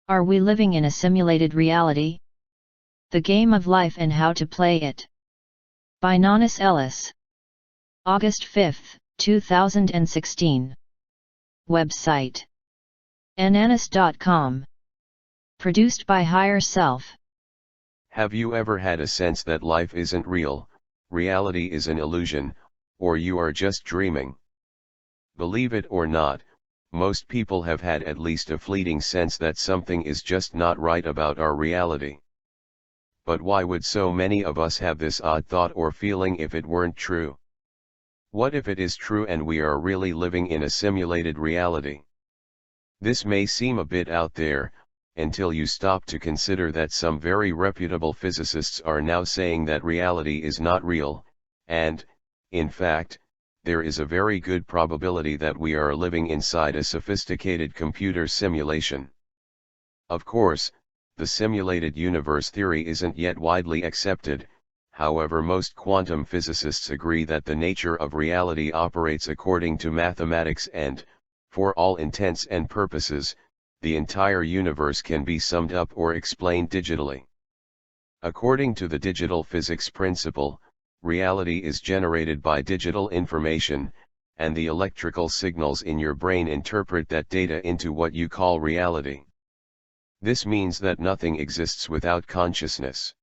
Are we living in a simulated reality? The Game of Life and How to Play It. By Nanice Ellis. August 5, 2016. Website: nanice.com. Produced by Higher Self. Have you ever had a sense that life isn't real, reality is an illusion, or you are just dreaming? Believe it or not, most people have had at least a fleeting sense that something is just not right about our reality. But why would so many of us have this odd thought or feeling if it weren't true? What if it is true and we are really living in a simulated reality? This may seem a bit out there, until you stop to consider that some very reputable physicists are now saying that reality is not real, and, in fact, there is a very good probability that we are living inside a sophisticated computer simulation. Of course, the simulated universe theory isn't yet widely accepted, however most quantum physicists agree that the nature of reality operates according to mathematics and, for all intents and purposes, the entire universe can be summed up or explained digitally. According to the digital physics principle, reality is generated by digital information, and the electrical signals in your brain interpret that data into what you call reality. This means that nothing exists without consciousness.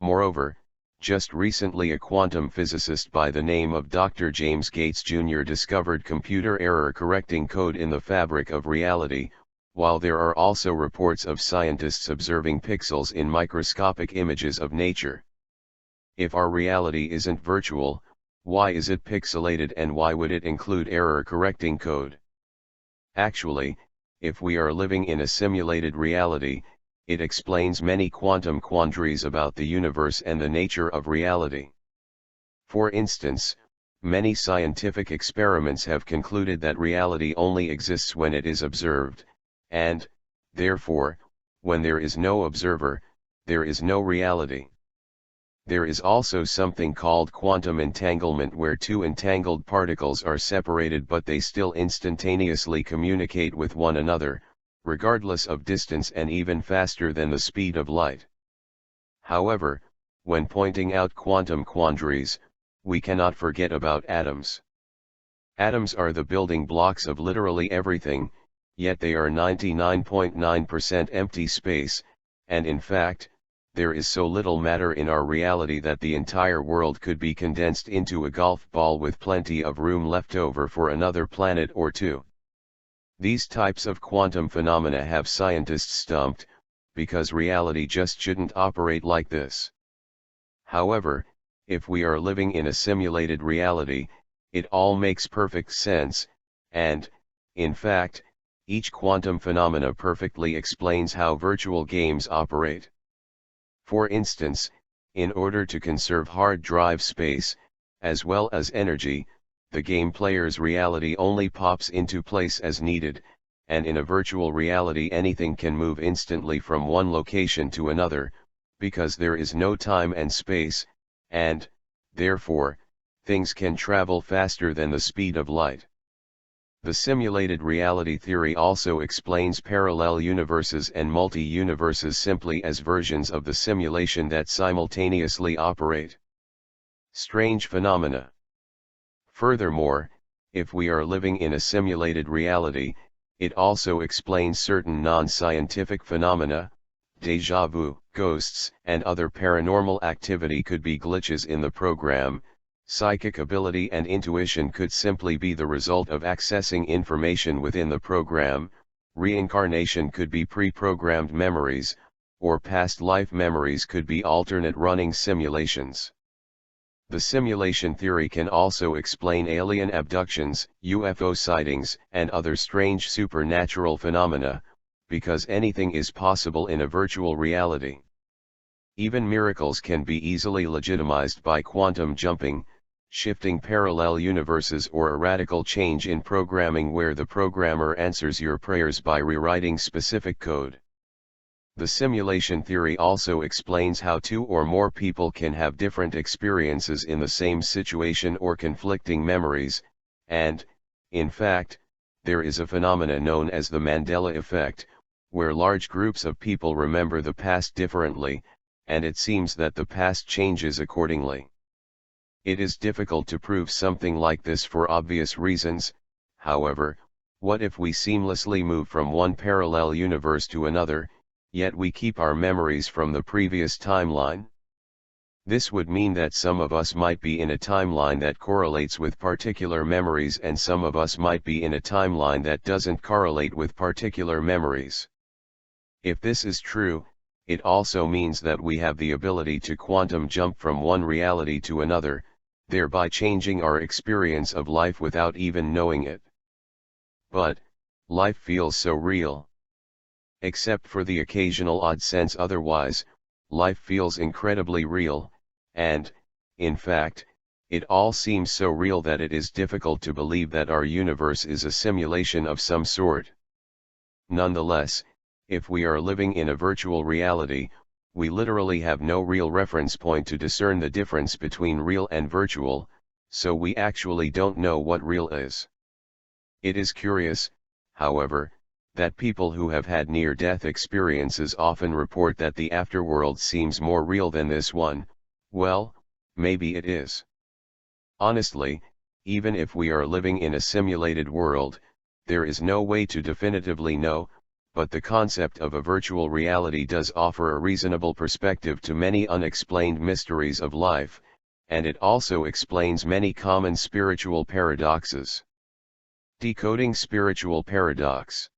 Moreover, just recently a quantum physicist by the name of Dr. James Gates Jr. discovered computer error correcting code in the fabric of reality, while there are also reports of scientists observing pixels in microscopic images of nature. If our reality isn't virtual, why is it pixelated and why would it include error-correcting code? Actually, if we are living in a simulated reality, it explains many quantum quandaries about the universe and the nature of reality. For instance, many scientific experiments have concluded that reality only exists when it is observed, and, therefore, when there is no observer, there is no reality. There is also something called quantum entanglement where two entangled particles are separated but they still instantaneously communicate with one another, regardless of distance and even faster than the speed of light. However, when pointing out quantum quandaries, we cannot forget about atoms. Atoms are the building blocks of literally everything, yet they are 99.9% empty space, and in fact, there is so little matter in our reality that the entire world could be condensed into a golf ball with plenty of room left over for another planet or two. These types of quantum phenomena have scientists stumped, because reality just shouldn't operate like this. However, if we are living in a simulated reality, it all makes perfect sense, and, in fact, each quantum phenomena perfectly explains how virtual games operate. For instance, in order to conserve hard drive space, as well as energy, the game player's reality only pops into place as needed, and in a virtual reality anything can move instantly from one location to another, because there is no time and space, and, therefore, things can travel faster than the speed of light. The simulated reality theory also explains parallel universes and multi-universes simply as versions of the simulation that simultaneously operate. Strange phenomena. Furthermore, if we are living in a simulated reality, it also explains certain non-scientific phenomena. Déjà vu, ghosts, and other paranormal activity could be glitches in the program. Psychic ability and intuition could simply be the result of accessing information within the program. Reincarnation could be pre-programmed memories, or past life memories could be alternate running simulations. The simulation theory can also explain alien abductions, UFO sightings, and other strange supernatural phenomena, because anything is possible in a virtual reality. Even miracles can be easily legitimized by quantum jumping, shifting parallel universes, or a radical change in programming where the programmer answers your prayers by rewriting specific code. The simulation theory also explains how two or more people can have different experiences in the same situation or conflicting memories, and, in fact, there is a phenomena known as the Mandela effect, where large groups of people remember the past differently, and it seems that the past changes accordingly. It is difficult to prove something like this for obvious reasons. However, what if we seamlessly move from one parallel universe to another, yet we keep our memories from the previous timeline? This would mean that some of us might be in a timeline that correlates with particular memories and some of us might be in a timeline that doesn't correlate with particular memories. If this is true, it also means that we have the ability to quantum jump from one reality to another, thereby changing our experience of life without even knowing it. But, life feels so real. Except for the occasional odd sense otherwise, life feels incredibly real, and, in fact, it all seems so real that it is difficult to believe that our universe is a simulation of some sort. Nonetheless, if we are living in a virtual reality, we literally have no real reference point to discern the difference between real and virtual, so we actually don't know what real is. It is curious, however, that people who have had near-death experiences often report that the afterworld seems more real than this one. Well, maybe it is. Honestly, even if we are living in a simulated world, there is no way to definitively know, but the concept of a virtual reality does offer a reasonable perspective to many unexplained mysteries of life, and it also explains many common spiritual paradoxes. Decoding spiritual paradox.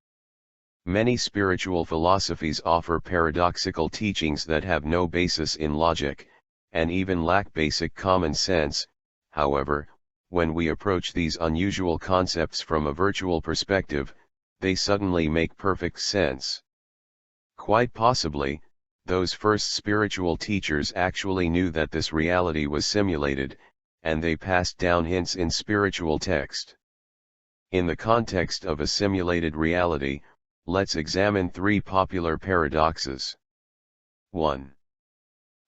Many spiritual philosophies offer paradoxical teachings that have no basis in logic, and even lack basic common sense. However, when we approach these unusual concepts from a virtual perspective, they suddenly make perfect sense. Quite possibly, those first spiritual teachers actually knew that this reality was simulated, and they passed down hints in spiritual text. In the context of a simulated reality, let's examine three popular paradoxes. 1.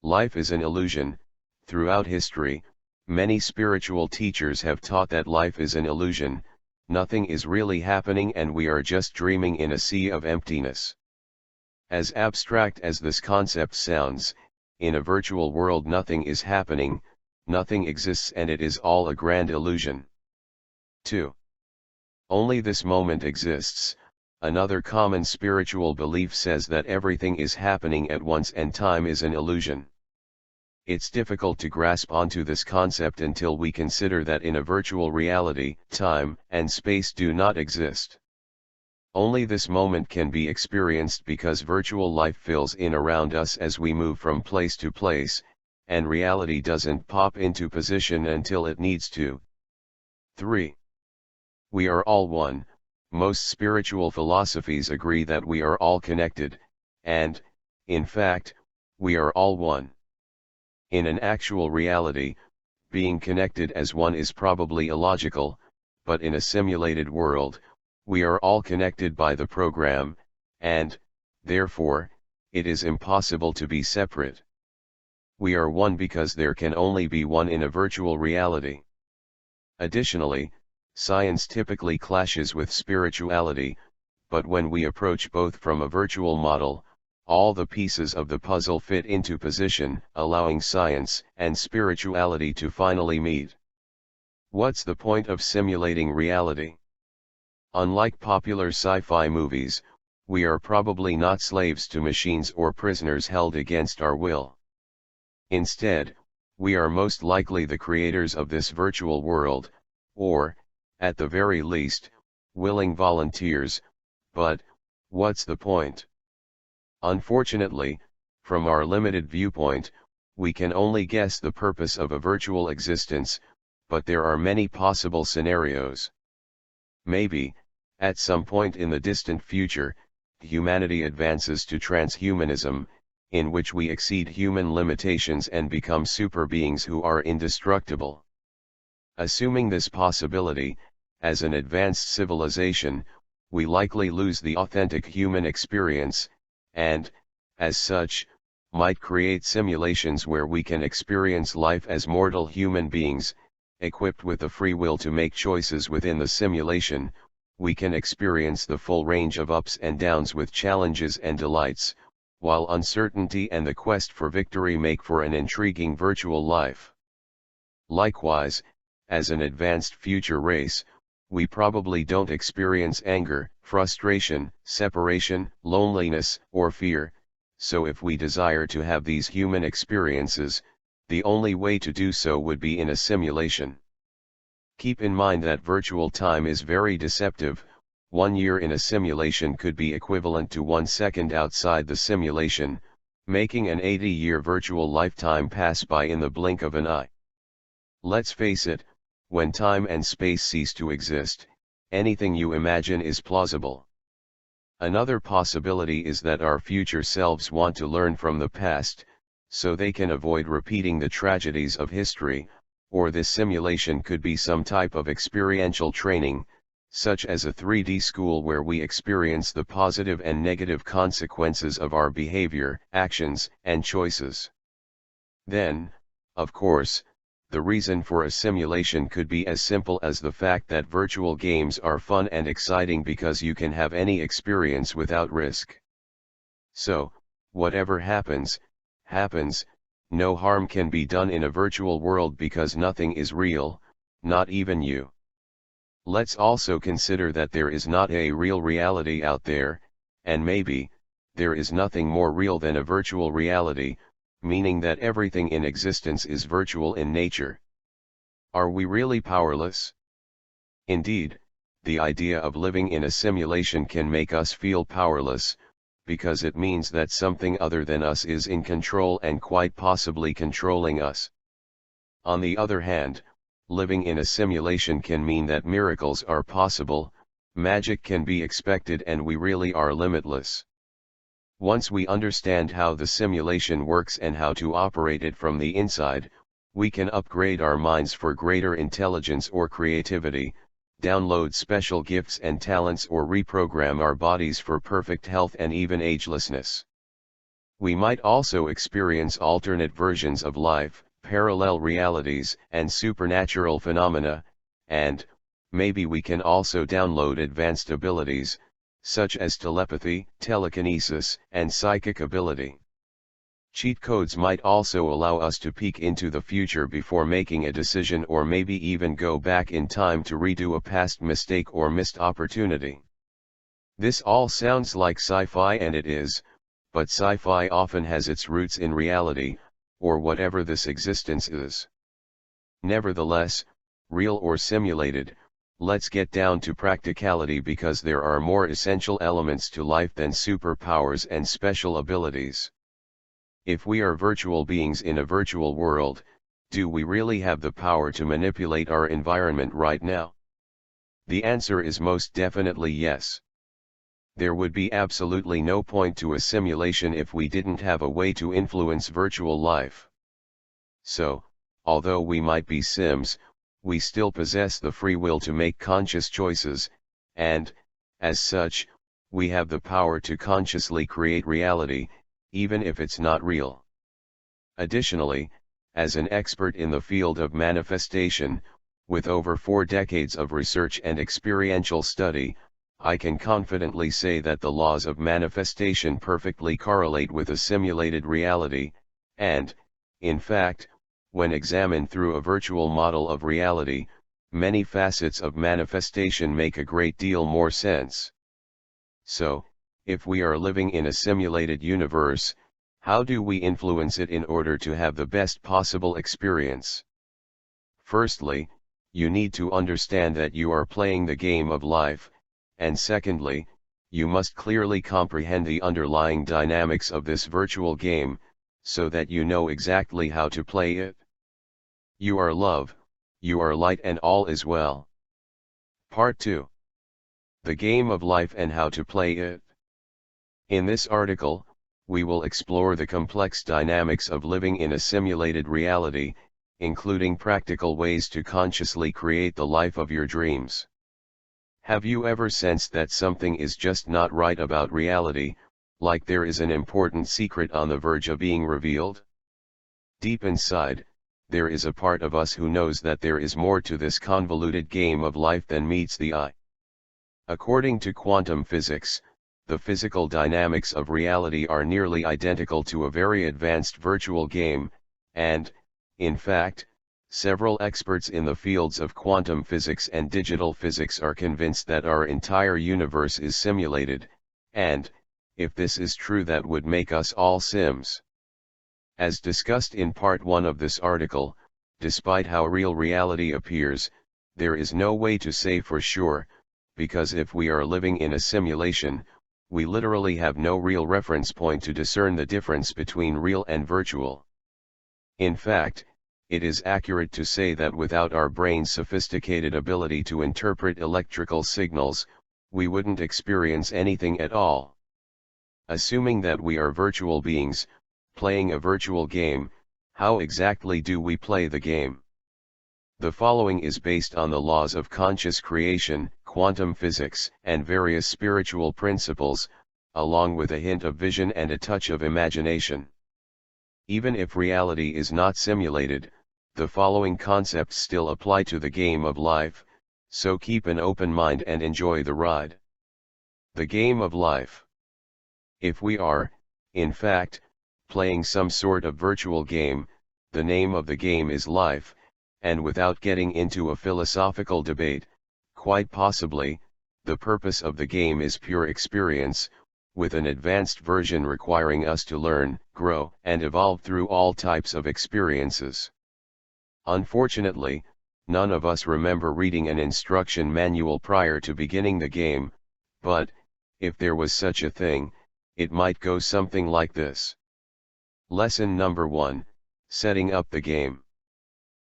Life is an illusion. Throughout history, many spiritual teachers have taught that life is an illusion, nothing is really happening and we are just dreaming in a sea of emptiness. As abstract as this concept sounds, in a virtual world nothing is happening, nothing exists and it is all a grand illusion. 2. Only this moment exists. Another common spiritual belief says that everything is happening at once and time is an illusion. It's difficult to grasp onto this concept until we consider that in a virtual reality, time and space do not exist. Only this moment can be experienced because virtual life fills in around us as we move from place to place, and reality doesn't pop into position until it needs to. 3. We are all one. Most spiritual philosophies agree that we are all connected, and, in fact, we are all one. In an actual reality, being connected as one is probably illogical, but in a simulated world, we are all connected by the program, and, therefore, it is impossible to be separate. We are one because there can only be one in a virtual reality. Additionally, science typically clashes with spirituality, but when we approach both from a virtual model, all the pieces of the puzzle fit into position, allowing science and spirituality to finally meet. What's the point of simulating reality? Unlike popular sci-fi movies, we are probably not slaves to machines or prisoners held against our will. Instead, we are most likely the creators of this virtual world, or, at the very least, willing volunteers. But what's the point? Unfortunately, from our limited viewpoint, we can only guess the purpose of a virtual existence, but there are many possible scenarios. Maybe, at some point in the distant future, humanity advances to transhumanism, in which we exceed human limitations and become super beings who are indestructible. Assuming this possibility, as an advanced civilization, we likely lose the authentic human experience, and, as such, might create simulations where we can experience life as mortal human beings, equipped with the free will to make choices within the simulation, we can experience the full range of ups and downs with challenges and delights, while uncertainty and the quest for victory make for an intriguing virtual life. Likewise, as an advanced future race, we probably don't experience anger, frustration, separation, loneliness, or fear, so if we desire to have these human experiences, the only way to do so would be in a simulation. Keep in mind that virtual time is very deceptive. 1 year in a simulation could be equivalent to 1 second outside the simulation, making an 80-year virtual lifetime pass by in the blink of an eye. Let's face it, when time and space cease to exist, anything you imagine is plausible. Another possibility is that our future selves want to learn from the past, so they can avoid repeating the tragedies of history, or this simulation could be some type of experiential training, such as a 3D school where we experience the positive and negative consequences of our behavior, actions, and choices. Then, of course, the reason for a simulation could be as simple as the fact that virtual games are fun and exciting because you can have any experience without risk. So, whatever happens, happens. No harm can be done in a virtual world because nothing is real, not even you. Let's also consider that there is not a real reality out there, and maybe, there is nothing more real than a virtual reality, meaning that everything in existence is virtual in nature. Are we really powerless? Indeed, the idea of living in a simulation can make us feel powerless, because it means that something other than us is in control and quite possibly controlling us. On the other hand, living in a simulation can mean that miracles are possible, magic can be expected, and we really are limitless. Once we understand how the simulation works and how to operate it from the inside, we can upgrade our minds for greater intelligence or creativity, download special gifts and talents, or reprogram our bodies for perfect health and even agelessness. We might also experience alternate versions of life, parallel realities, and supernatural phenomena, and, maybe we can also download advanced abilities, such as telepathy, telekinesis, and psychic ability. Cheat codes might also allow us to peek into the future before making a decision, or maybe even go back in time to redo a past mistake or missed opportunity. This all sounds like sci-fi, and it is, but sci-fi often has its roots in reality, or whatever this existence is. Nevertheless, real or simulated, let's get down to practicality, because there are more essential elements to life than superpowers and special abilities. If we are virtual beings in a virtual world, do we really have the power to manipulate our environment right now? The answer is most definitely yes. There would be absolutely no point to a simulation if we didn't have a way to influence virtual life. So, although we might be Sims, we still possess the free will to make conscious choices, and, as such, we have the power to consciously create reality, even if it's not real. Additionally, as an expert in the field of manifestation, with over 4 decades of research and experiential study, I can confidently say that the laws of manifestation perfectly correlate with a simulated reality, and, in fact, when examined through a virtual model of reality, many facets of manifestation make a great deal more sense. So, if we are living in a simulated universe, how do we influence it in order to have the best possible experience? Firstly, you need to understand that you are playing the game of life, and secondly, you must clearly comprehend the underlying dynamics of this virtual game, so that you know exactly how to play it. You are love, you are light, and all is well. Part 2. The game of life and how to play it. In this article, we will explore the complex dynamics of living in a simulated reality, including practical ways to consciously create the life of your dreams. Have you ever sensed that something is just not right about reality, like there is an important secret on the verge of being revealed? Deep inside, there is a part of us who knows that there is more to this convoluted game of life than meets the eye. According to quantum physics, the physical dynamics of reality are nearly identical to a very advanced virtual game, and, in fact, several experts in the fields of quantum physics and digital physics are convinced that our entire universe is simulated, and, if this is true, that would make us all Sims. As discussed in part 1 of this article, despite how real reality appears, there is no way to say for sure, because if we are living in a simulation, we literally have no real reference point to discern the difference between real and virtual. In fact, it is accurate to say that without our brain's sophisticated ability to interpret electrical signals, we wouldn't experience anything at all. Assuming that we are virtual beings, playing a virtual game, how exactly do we play the game? The following is based on the laws of conscious creation, quantum physics, and various spiritual principles, along with a hint of vision and a touch of imagination. Even if reality is not simulated, the following concepts still apply to the game of life, so keep an open mind and enjoy the ride. The game of life. If we are, in fact, playing some sort of virtual game, the name of the game is life, and without getting into a philosophical debate, quite possibly, the purpose of the game is pure experience, with an advanced version requiring us to learn, grow, and evolve through all types of experiences. Unfortunately, none of us remember reading an instruction manual prior to beginning the game, but, if there was such a thing, it might go something like this. Lesson number 1, Setting up the game.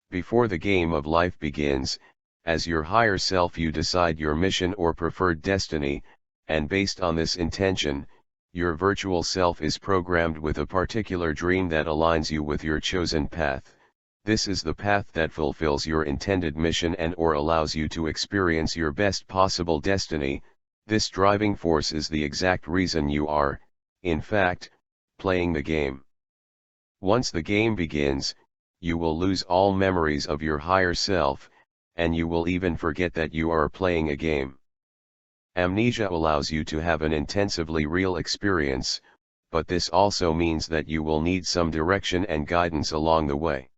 Before the game of life begins, as your higher self you decide your mission or preferred destiny, and based on this intention, your virtual self is programmed with a particular dream that aligns you with your chosen path. This is the path that fulfills your intended mission and or allows you to experience your best possible destiny. This driving force is the exact reason you are, in fact, playing the game. Once the game begins, you will lose all memories of your higher self, and you will even forget that you are playing a game. Amnesia allows you to have an intensively real experience, but this also means that you will need some direction and guidance along the way.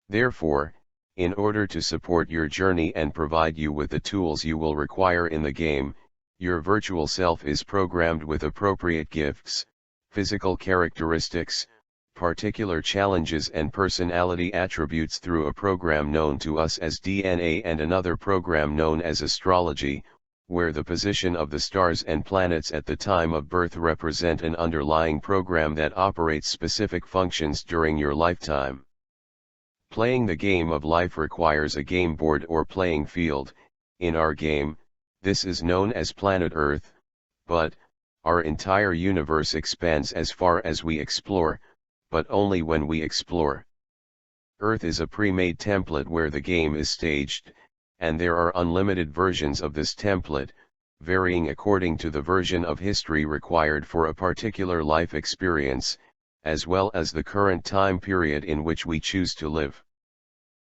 Therefore, in order to support your journey and provide you with the tools you will require in the game, your virtual self is programmed with appropriate gifts, physical characteristics, particular challenges and personality attributes through a program known to us as DNA and another program known as astrology, where the position of the stars and planets at the time of birth represent an underlying program that operates specific functions during your lifetime. Playing the game of life requires a game board or playing field. In our game, this is known as planet Earth, but our entire universe expands as far as we explore, but only when we explore. Earth is a pre-made template where the game is staged, and there are unlimited versions of this template, varying according to the version of history required for a particular life experience, as well as the current time period in which we choose to live.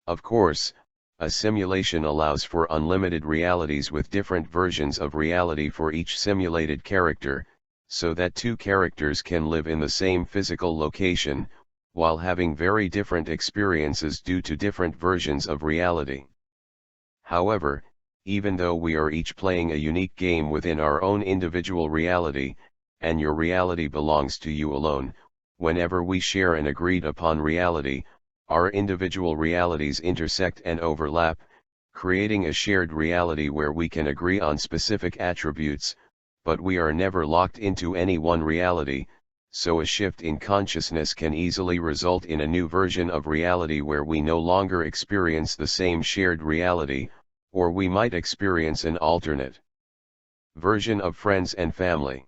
Of course, a simulation allows for unlimited realities with different versions of reality for each simulated character, so that two characters can live in the same physical location, while having very different experiences due to different versions of reality. However, even though we are each playing a unique game within our own individual reality, and your reality belongs to you alone, whenever we share an agreed upon reality, our individual realities intersect and overlap, creating a shared reality where we can agree on specific attributes, but we are never locked into any one reality, so a shift in consciousness can easily result in a new version of reality where we no longer experience the same shared reality, or we might experience an alternate version of friends and family.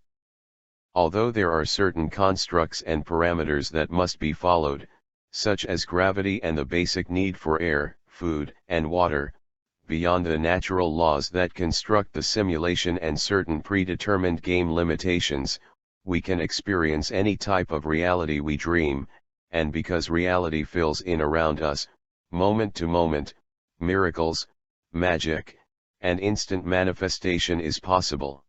Although there are certain constructs and parameters that must be followed, such as gravity and the basic need for air, food, and water, beyond the natural laws that construct the simulation and certain predetermined game limitations, we can experience any type of reality we dream, and because reality fills in around us, moment to moment, miracles, magic, and instant manifestation is possible.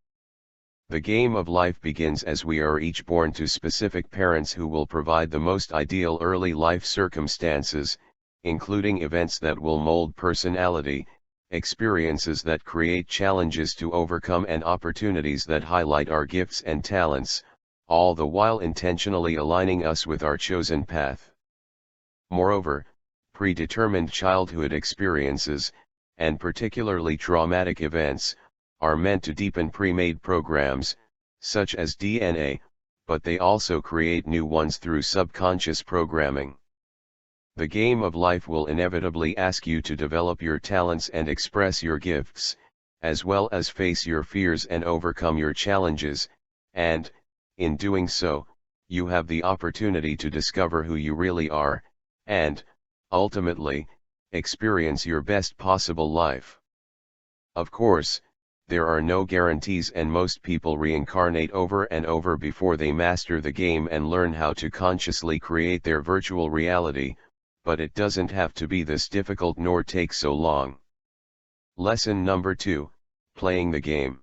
The game of life begins as we are each born to specific parents who will provide the most ideal early life circumstances, including events that will mold personality, experiences that create challenges to overcome, and opportunities that highlight our gifts and talents, all the while intentionally aligning us with our chosen path. Moreover, predetermined childhood experiences, and particularly traumatic events, are meant to deepen pre-made programs, such as DNA, but they also create new ones through subconscious programming. The game of life will inevitably ask you to develop your talents and express your gifts, as well as face your fears and overcome your challenges, and, in doing so, you have the opportunity to discover who you really are, and, ultimately, experience your best possible life. Of course, there are no guarantees, and most people reincarnate over and over before they master the game and learn how to consciously create their virtual reality, but it doesn't have to be this difficult nor take so long. Lesson number 2, playing the game.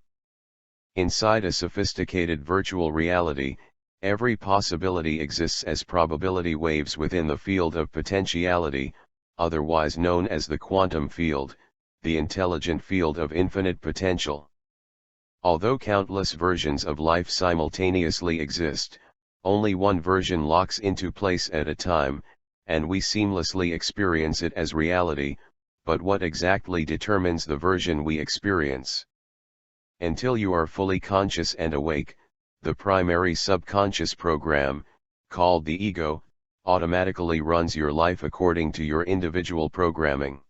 Inside a sophisticated virtual reality, every possibility exists as probability waves within the field of potentiality, otherwise known as the quantum field, the intelligent field of infinite potential. Although countless versions of life simultaneously exist, only one version locks into place at a time, and we seamlessly experience it as reality, but what exactly determines the version we experience? Until you are fully conscious and awake, the primary subconscious program, called the ego, automatically runs your life according to your individual programming.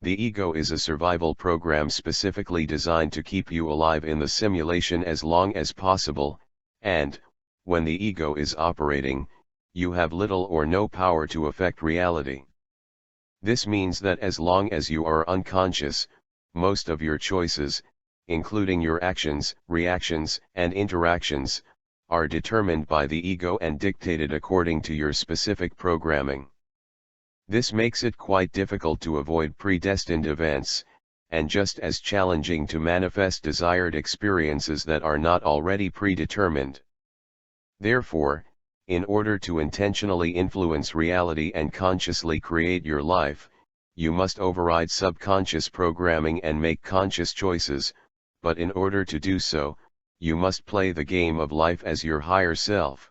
The ego is a survival program specifically designed to keep you alive in the simulation as long as possible, and, when the ego is operating, you have little or no power to affect reality. This means that as long as you are unconscious, most of your choices, including your actions, reactions, and interactions, are determined by the ego and dictated according to your specific programming. This makes it quite difficult to avoid predestined events, and just as challenging to manifest desired experiences that are not already predetermined. Therefore, in order to intentionally influence reality and consciously create your life, you must override subconscious programming and make conscious choices, but in order to do so, you must play the game of life as your higher self.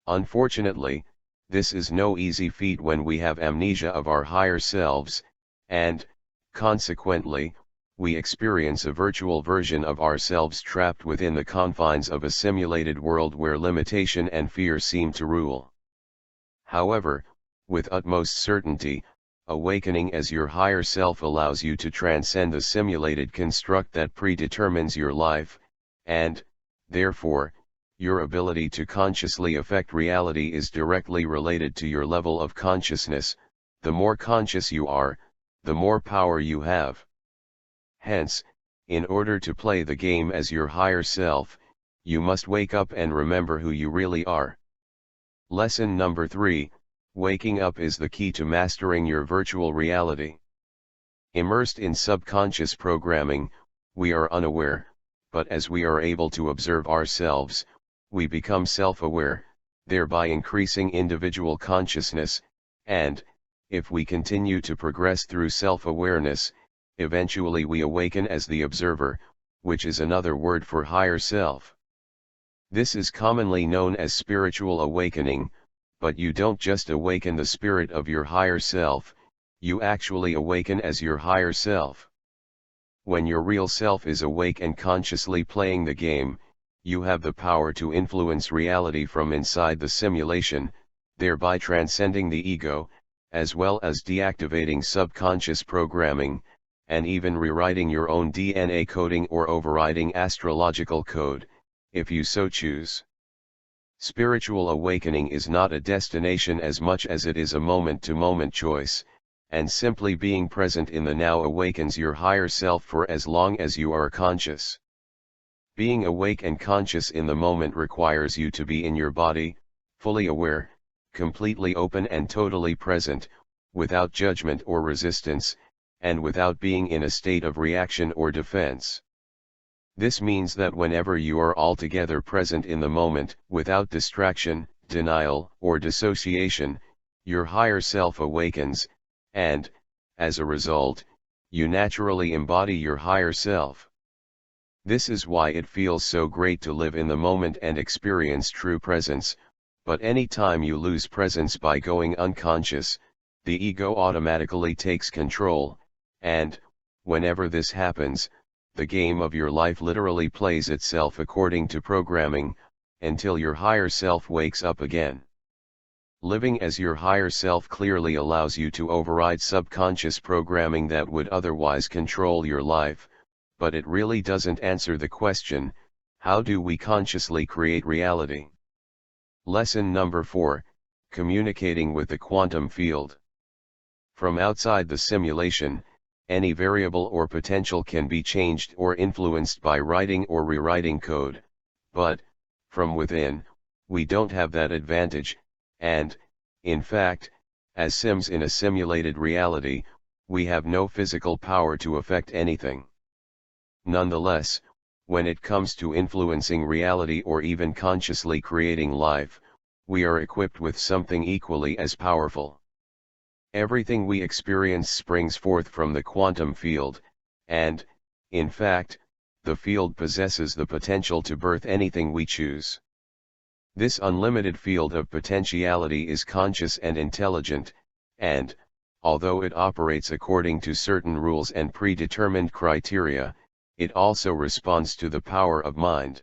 Unfortunately, this is no easy feat when we have amnesia of our higher selves, and, consequently, we experience a virtual version of ourselves trapped within the confines of a simulated world where limitation and fear seem to rule. However, with utmost certainty, awakening as your higher self allows you to transcend the simulated construct that predetermines your life, and, therefore, your ability to consciously affect reality is directly related to your level of consciousness. The more conscious you are, the more power you have. Hence, in order to play the game as your higher self, you must wake up and remember who you really are. Lesson number 3, waking up is the key to mastering your virtual reality. Immersed in subconscious programming, we are unaware, but as we are able to observe ourselves, we become self-aware, thereby increasing individual consciousness, and, if we continue to progress through self-awareness, eventually we awaken as the observer, which is another word for higher self. This is commonly known as spiritual awakening, but you don't just awaken the spirit of your higher self, you actually awaken as your higher self. When your real self is awake and consciously playing the game, you have the power to influence reality from inside the simulation, thereby transcending the ego, as well as deactivating subconscious programming, and even rewriting your own DNA coding or overriding astrological code, if you so choose. Spiritual awakening is not a destination as much as it is a moment-to-moment choice, and simply being present in the now awakens your higher self for as long as you are conscious. Being awake and conscious in the moment requires you to be in your body, fully aware, completely open and totally present, without judgment or resistance, and without being in a state of reaction or defense. This means that whenever you are altogether present in the moment, without distraction, denial, or dissociation, your higher self awakens, and, as a result, you naturally embody your higher self. This is why it feels so great to live in the moment and experience true presence, but any time you lose presence by going unconscious, the ego automatically takes control, and, whenever this happens, the game of your life literally plays itself according to programming, until your higher self wakes up again. Living as your higher self clearly allows you to override subconscious programming that would otherwise control your life, but it really doesn't answer the question, how do we consciously create reality? Lesson number 4, Communicating with the Quantum Field. From outside the simulation, any variable or potential can be changed or influenced by writing or rewriting code, but, from within, we don't have that advantage, and, in fact, as Sims in a simulated reality, we have no physical power to affect anything. Nonetheless, when it comes to influencing reality or even consciously creating life, we are equipped with something equally as powerful. Everything we experience springs forth from the quantum field, and, in fact, the field possesses the potential to birth anything we choose. This unlimited field of potentiality is conscious and intelligent, and, although it operates according to certain rules and predetermined criteria, it also responds to the power of mind.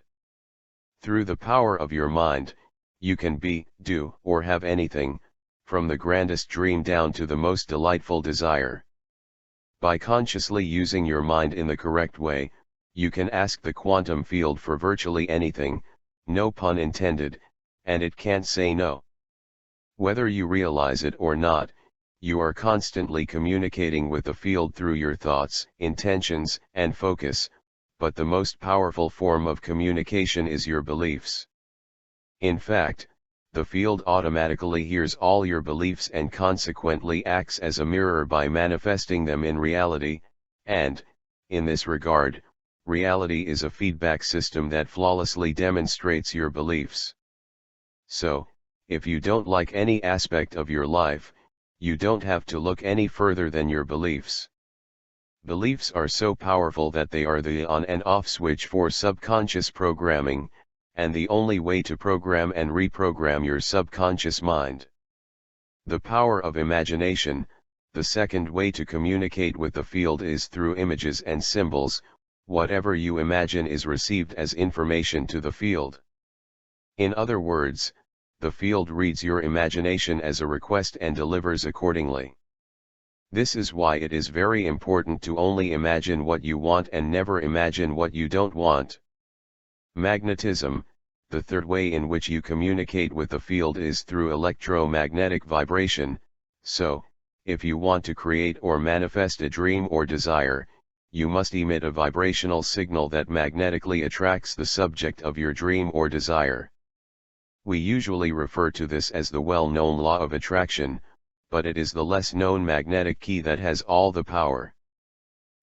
Through the power of your mind, you can be, do, or have anything, from the grandest dream down to the most delightful desire. By consciously using your mind in the correct way, you can ask the quantum field for virtually anything, no pun intended, and it can't say no. Whether you realize it or not, you are constantly communicating with the field through your thoughts, intentions, and focus, but the most powerful form of communication is your beliefs. In fact, the field automatically hears all your beliefs and consequently acts as a mirror by manifesting them in reality, and, in this regard, reality is a feedback system that flawlessly demonstrates your beliefs. So, if you don't like any aspect of your life, you don't have to look any further than your beliefs. Beliefs are so powerful that they are the on and off switch for subconscious programming, and the only way to program and reprogram your subconscious mind. The power of imagination, the second way to communicate with the field, is through images and symbols. Whatever you imagine is received as information to the field. In other words, the field reads your imagination as a request and delivers accordingly. This is why it is very important to only imagine what you want and never imagine what you don't want. Magnetism, the third way in which you communicate with the field, is through electromagnetic vibration. So, if you want to create or manifest a dream or desire, you must emit a vibrational signal that magnetically attracts the subject of your dream or desire. We usually refer to this as the well-known law of attraction, but it is the less-known magnetic key that has all the power.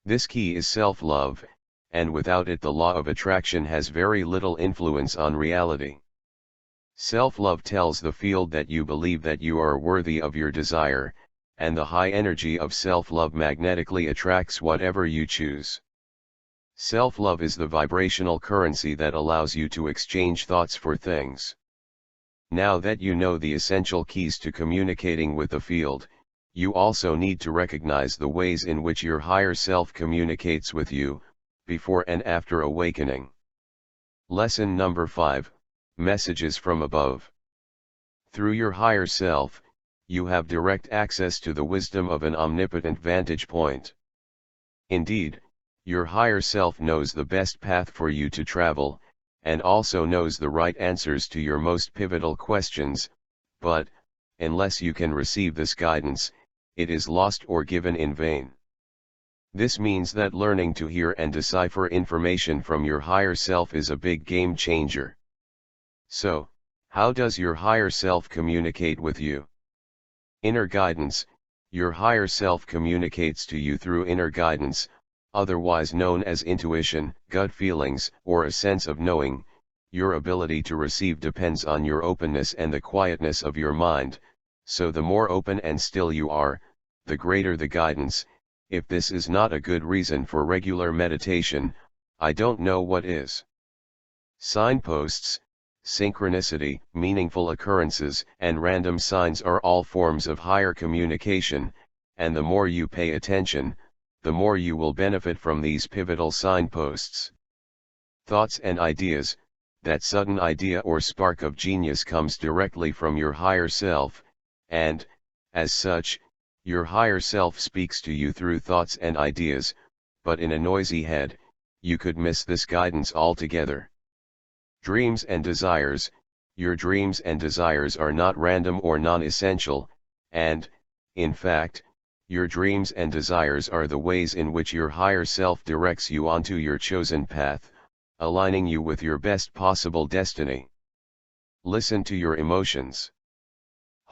This key is self-love, and without it the law of attraction has very little influence on reality. Self-love tells the field that you believe that you are worthy of your desire, and the high energy of self-love magnetically attracts whatever you choose. Self-love is the vibrational currency that allows you to exchange thoughts for things. Now that you know the essential keys to communicating with the field, you also need to recognize the ways in which your higher self communicates with you, before and after awakening. Lesson number 5, Messages from Above. Through your higher self, you have direct access to the wisdom of an omnipotent vantage point. Indeed, your higher self knows the best path for you to travel, and also knows the right answers to your most pivotal questions, but, unless you can receive this guidance, it is lost or given in vain. This means that learning to hear and decipher information from your higher self is a big game changer. So, how does your higher self communicate with you? Inner guidance. Your higher self communicates to you through inner guidance, otherwise known as intuition, gut feelings, or a sense of knowing. Your ability to receive depends on your openness and the quietness of your mind, so the more open and still you are, the greater the guidance. If this is not a good reason for regular meditation, I don't know what is. Signposts, synchronicity, meaningful occurrences, and random signs are all forms of higher communication, and the more you pay attention, the more you will benefit from these pivotal signposts. Thoughts and ideas. That sudden idea or spark of genius comes directly from your higher self, and, as such, your higher self speaks to you through thoughts and ideas, but in a noisy head, you could miss this guidance altogether. Dreams and desires. Your dreams and desires are not random or non-essential, and, in fact, your dreams and desires are the ways in which your higher self directs you onto your chosen path, aligning you with your best possible destiny. Listen to your emotions.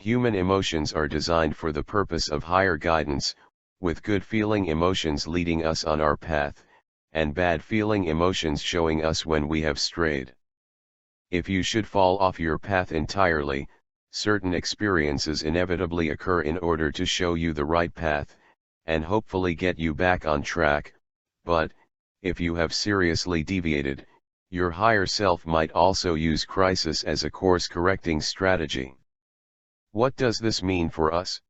Human emotions are designed for the purpose of higher guidance, with good feeling emotions leading us on our path, and bad feeling emotions showing us when we have strayed. If you should fall off your path entirely, certain experiences inevitably occur in order to show you the right path, and hopefully get you back on track, but, if you have seriously deviated, your higher self might also use crisis as a course-correcting strategy. What does this mean for us?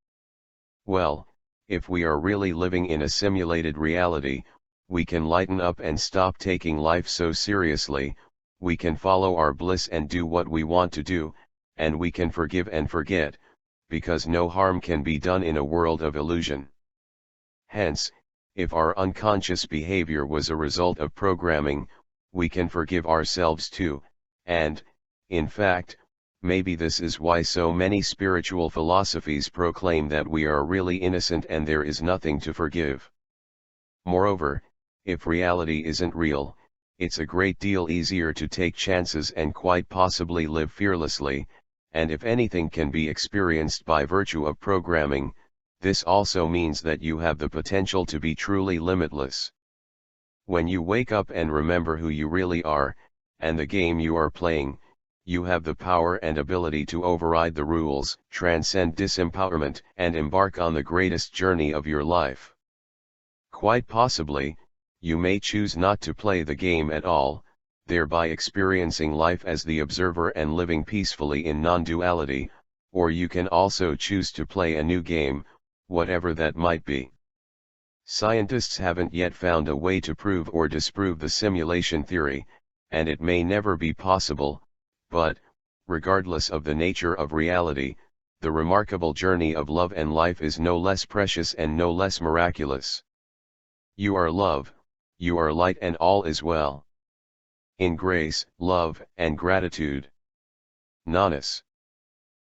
Well, if we are really living in a simulated reality, we can lighten up and stop taking life so seriously. We can follow our bliss and do what we want to do, and we can forgive and forget, because no harm can be done in a world of illusion. Hence, if our unconscious behavior was a result of programming, we can forgive ourselves too, and, in fact, maybe this is why so many spiritual philosophies proclaim that we are really innocent and there is nothing to forgive. Moreover, if reality isn't real, it's a great deal easier to take chances and quite possibly live fearlessly, and if anything can be experienced by virtue of programming, this also means that you have the potential to be truly limitless. When you wake up and remember who you really are, and the game you are playing, you have the power and ability to override the rules, transcend disempowerment, and embark on the greatest journey of your life. Quite possibly, you may choose not to play the game at all, thereby experiencing life as the observer and living peacefully in non-duality, or you can also choose to play a new game, whatever that might be. Scientists haven't yet found a way to prove or disprove the simulation theory, and it may never be possible, but, regardless of the nature of reality, the remarkable journey of love and life is no less precious and no less miraculous. You are love, you are light, and all is well. In grace, love, and gratitude. Nanice.